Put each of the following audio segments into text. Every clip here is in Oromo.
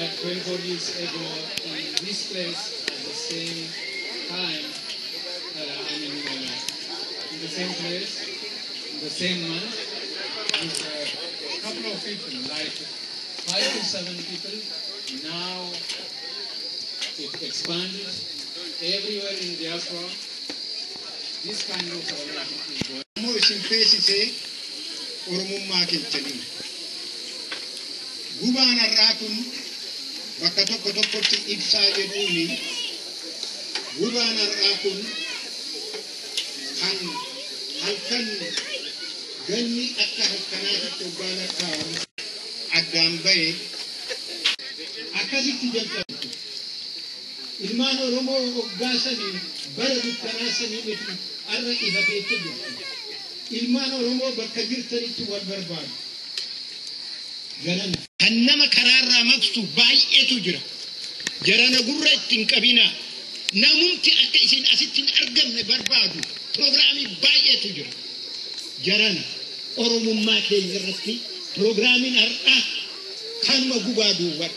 Like 24 years ago in this place at the same time, in the same place, in the same month, with a couple of people, like 5 to 7 people. Now it expanded everywhere in diaspora. This kind of celebration is going. Gubana rakun wakatoko tokoti ibsa jeduni gubana rakun halkan ganni akka halkanati tobana kam agambaye akasi tijalta ilmano romo ogasani baradu kanasani metu arra ibabete ilmano romo bakajirtani tuwal barban ganana Annama kararraa maqsu baay'eetu jira. Jarana gurra ittiin qabina. Namumti akka isin asittiin argamne barbaadu pirogiraamii baay'eetu jira. Jarana Oromummaa keenya irratti pirogiraamiin har'aa kanuma gubaa duuban.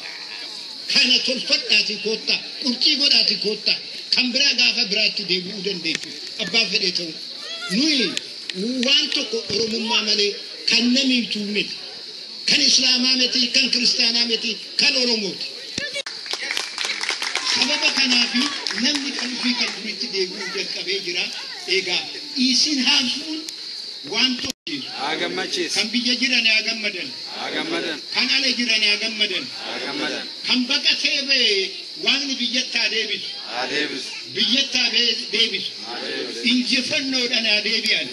Kana tolfadhaati koottaa, qurxii godhaati koottaa, kan biraa gaafa biraatti deebi'uu dandeessu. Abbaa fedhee ta'u. Nuyi waan tokko Oromummaa malee kan namiitu miti. Kan Islaamaa miti, kan Kiristaanaa miti, kan Oromooti. Sababa kanaafi namni kan ofii kan duritti deebi'uu jalqabee jira. Egaa isin haamsuun waan tokko kan biyya jiran haa gammadan. Kan ala jiran haa gammadan. Kan baqatee ba'e waaqni biyyattaa deebisu. Biyyattaa deebisu. Injifannoodhaan haa deebi'an.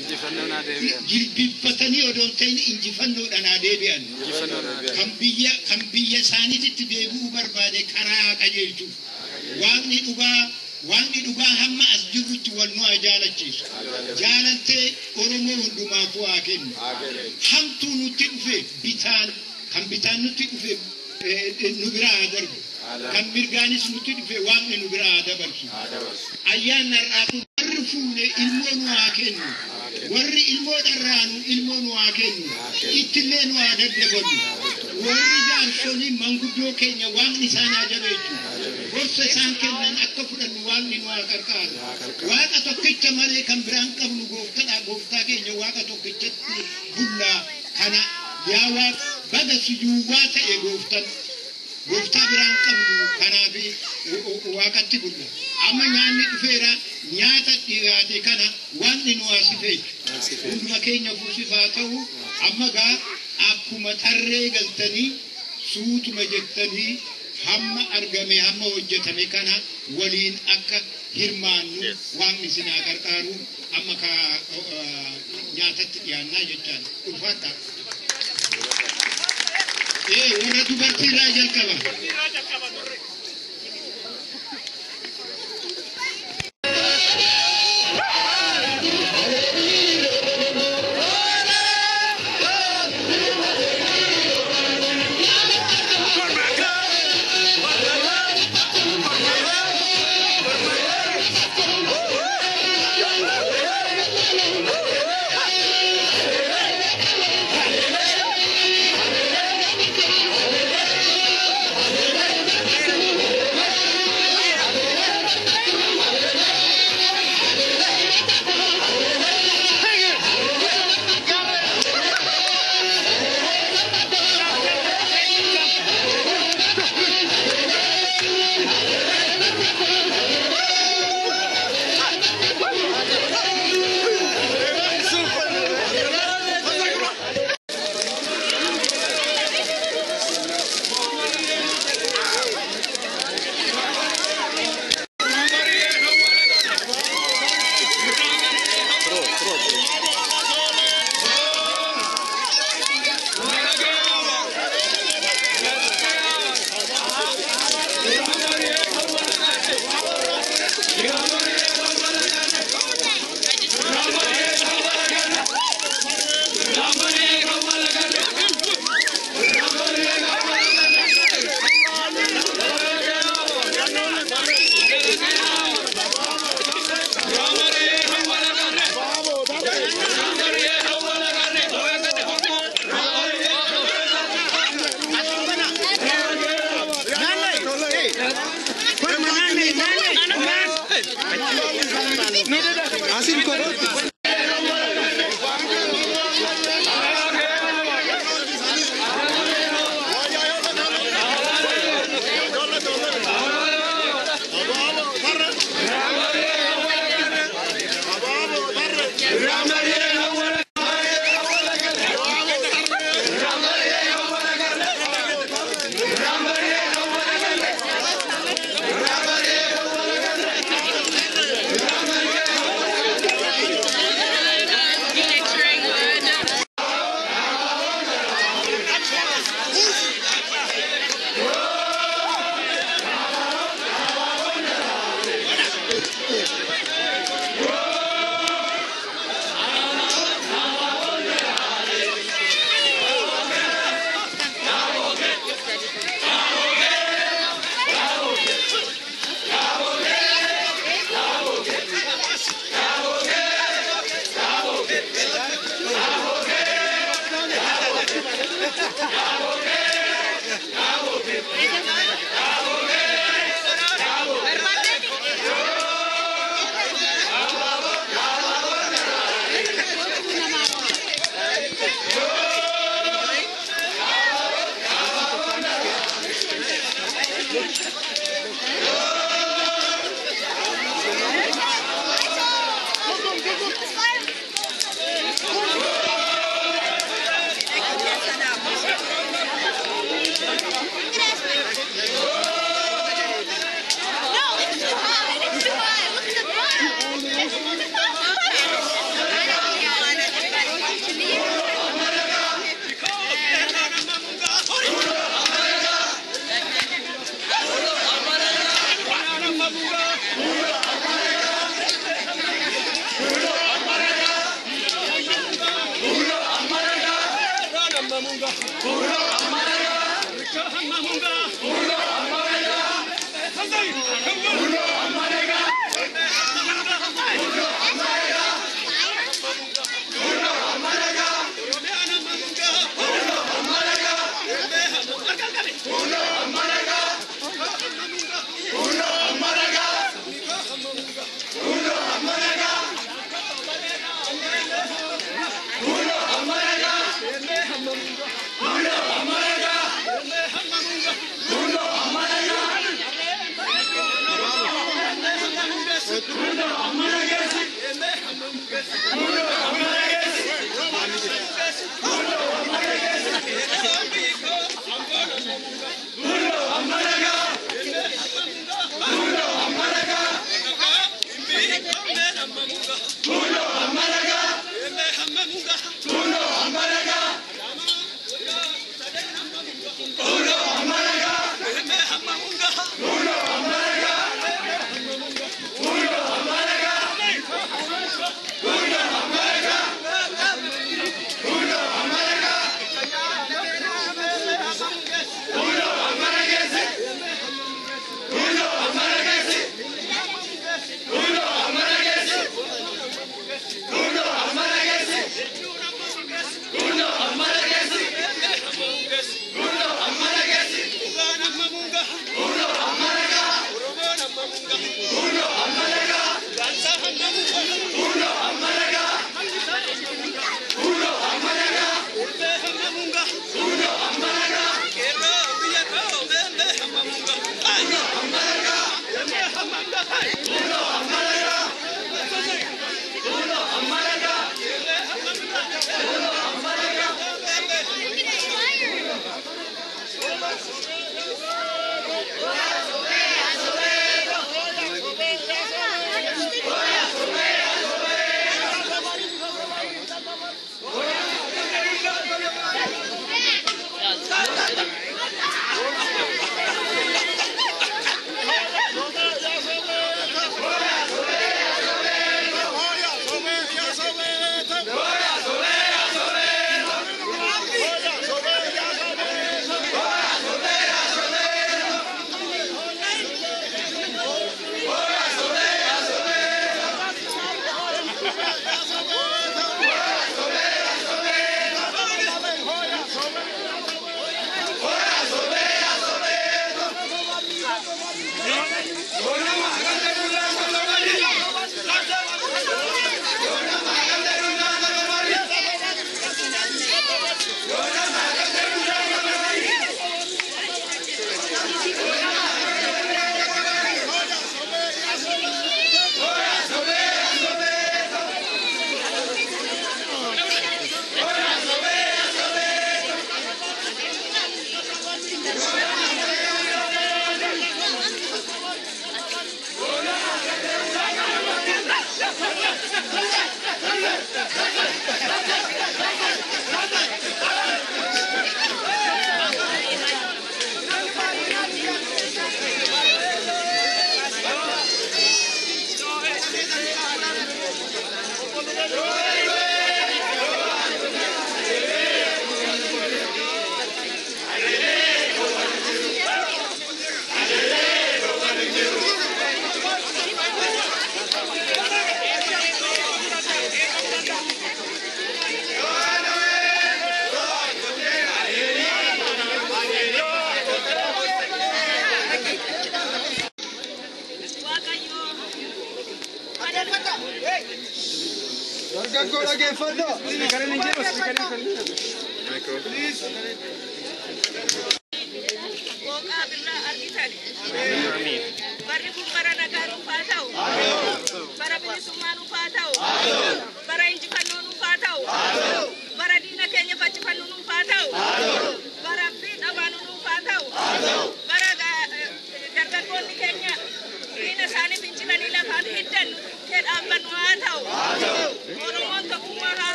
Jilbiffatanii odoon ta'in injifannoodhaan haa deebi'an. Kan biyya isaaniitti deebi'uu barbaade karaa haa qajeelchuuf. Waaqni dhugaa hamma as jirrutti wal nu haa jaalachiisu. Jaalaltee Oromoo hundumaafuu haa kennu. Hamtuu nutti dhufe kan bitaan nutti dhufe nu biraa haa darbu. Kan mirgaanis nutti dhufe waaqni nu biraa haa dabarsu. Ayyaanni har'aa kun warri fuune ilmoo nu haa kennu. Warri ilmoo dharraanu ilmoo nu haa kennu. Ittillee nu haa daddabarru. Warri jaarsolii manguddoo keenya waaqni isaan haa jabeessu. Gorsa isaan kennan akka fudhannu waaqni nu haa qarqaaru. Waaqa tokkicha malee kan biraan qabnu gooftaa keenya waaqa tokkichatti bullaa kana yaa waaqa baga sujuwwaa ta'e gooftaa biraan qabnu kanaafi waaqatti bulla. Amma nyaanni dhufeera nyaata dhiyaate kana waaqni nu haa sifeessu. Hunduma keenya fuusifaa ta'u amma gaa akkuma tarree galtanii suutuma jettanii hamma argame hamma hojjetame kana waliin akka hirmaannu waaqni isin haa qarqaaru amma nyaatatti dhiyaannaa jechaan ulfaadha. Warra dubartiirraa jalqaba.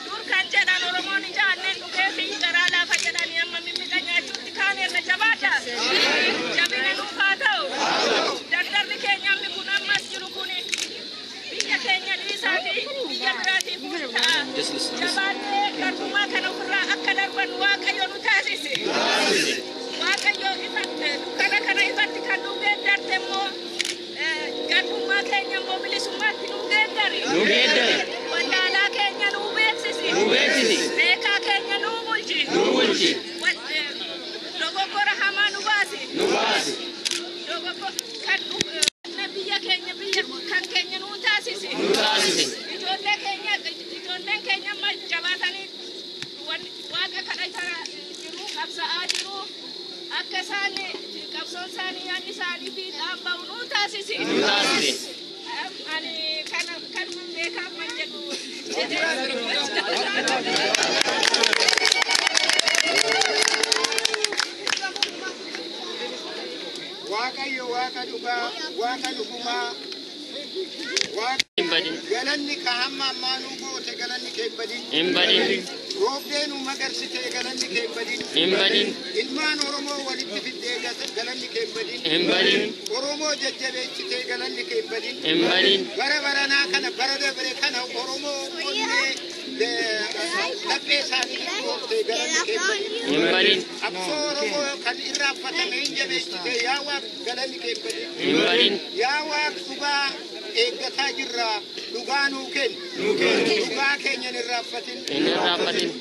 Durkan jedhan Oromoon ijaannen dhufee fi garaa laafa jedhanii amma mimmiidha nyaachuun Karuma kana ofirraa akka darban Waaqayyo nu taasise. Waaqayyo ifatti kana ifatti kan nu geeddarre immoo gadummaa keenya immoo bilisummaatti nu geeddare. Wallaalaa keenya nu beeksisi. Beekaa keenya nu bulchi. Dogoggora hamaa nu baasi. Kan biyya kan keenya nu taasise. Ijoolleen keenya jabaatanii Waaqa kadhachaa jiru, qabsa'aa jiru. Akka isaan qabsoon isaanii yaadni isaanii fiixaan bahu nu taasise. Ani kan beekaa man jedhu Waaqayyo Waaqa dhugaa, Waaqa dhugumaa. Galanni ka hamma ammaanuu goote galanni kee hin badin. Roobdeenu magarsite galanni kee hin badin. Ilmaan Oromoo walitti fiddee galanni kee hin badin. Oromoo jajjabeessite galanni kee hin badin. Bara baranaa kana bara dabre kana Oromoo onnee laphee isaanii gootee galanni kee hin badin. Absoo Oromoo kan irraanfatame hin jabeessite yaa Waaq galanni kee hin badin. Yaa Waaq dhugaa eeggataa jirra dhugaa nuu kenni. Dhugaa keenya hin irraanfatin.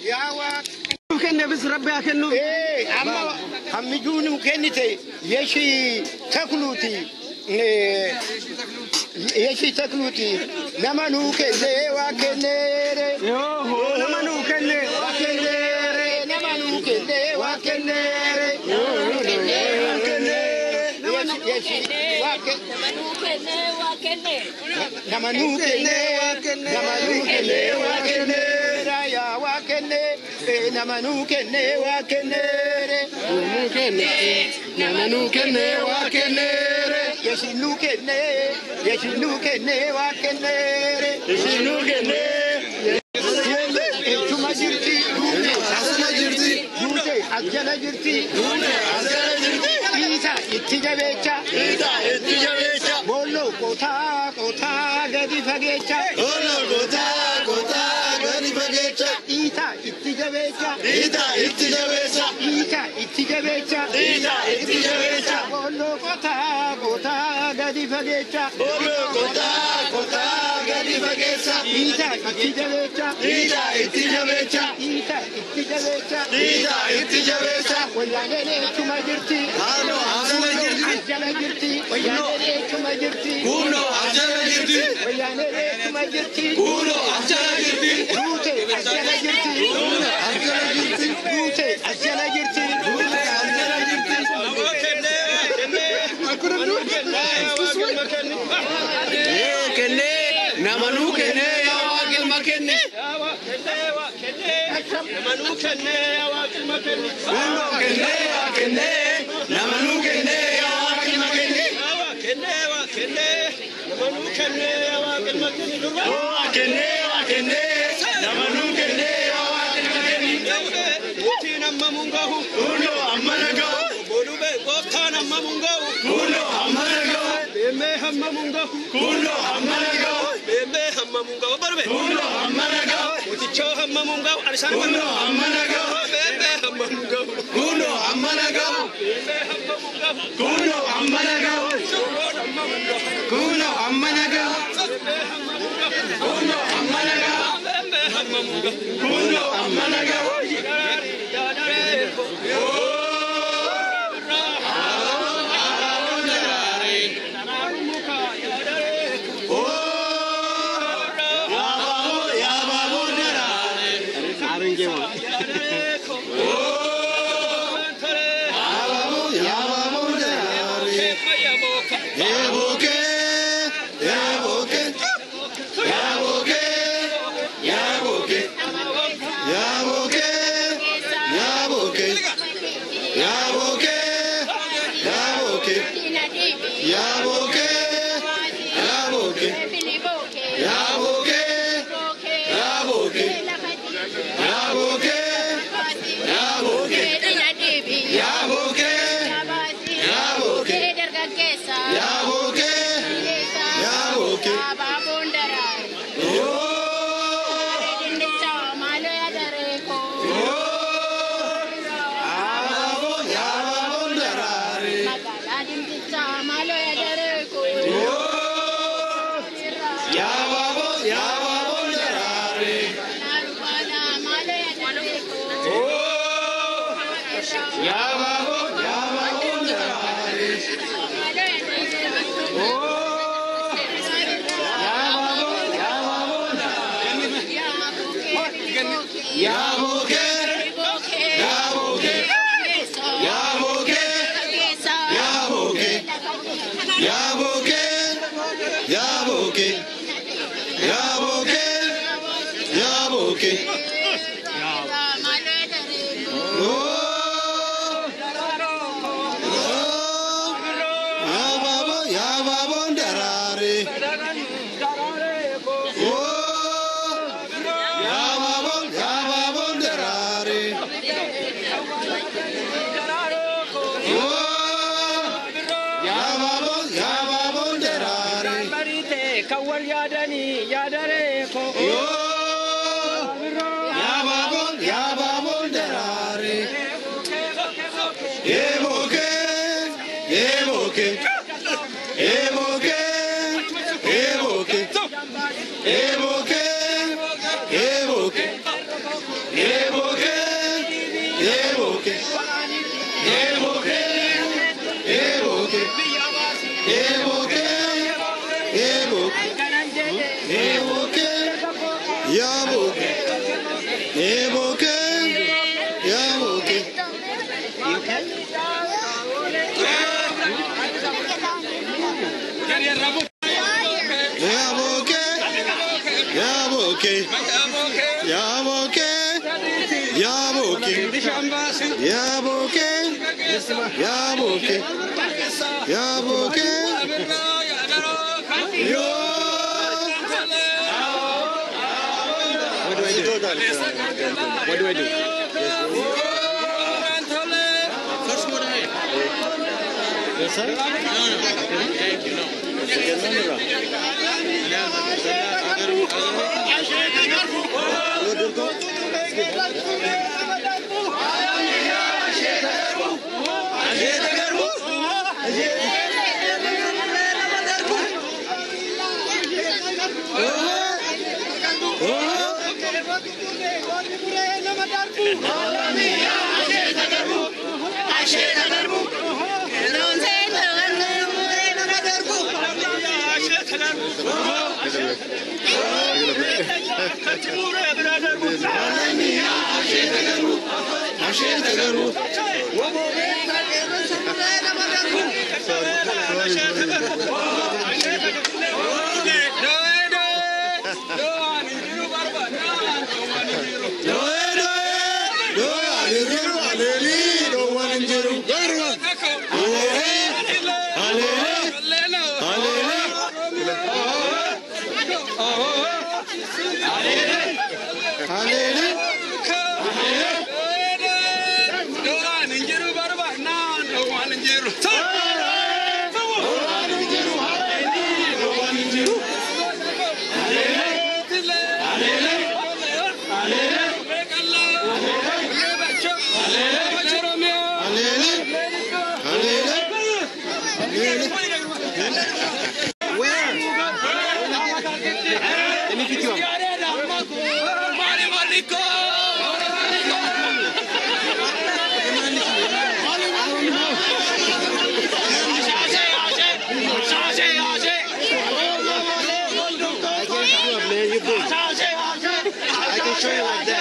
Yaa Waaq kenne bis rabbi haa kennu. Amma hammijuu nuu kennite Yeshi Takluuti. Yeshi Takluuti nama nuu kenne waa kenneere. Nama nuu kenne waa kenneere. Nama nuu kenne waa kenneere. Namanu kenne ya wakenne namanu kenne yeshinu kenne wakenne Tuma jirti asuma jirti ajjala jirti Ita itti jabecha Bolo kota gadi fagecha Ita itti jabecha Bolo kota gadi fagecha Ita itti jabecha Wallane tuma jirti ajjala jirti wallane tuma jirti ajjala jirti rute ajjala jirti kenne namanu kenne ya waqil makenne namanu kenne ya waqil makenne kenne namanu kenne ya waqil makenne namanu kenne ya waqil makenne kenne namanu kenne ya waqil makenne uti namamungahu uno amanagahu bolube goftan amamungahu uno amanagahu beme hamamungahu uno amanagahu beme hamamungahu barbe uno amanagahu uti cho hamamungahu arsan uno amanagahu beme hamamungahu uno amanagahu beme hamamungahu uno amanagahu uno amanagahu uno amanagahu beme hamamungahu uno amanagahu What do I do? First go ahead. Yes, sir? No. Thank you, no. I can show you like that.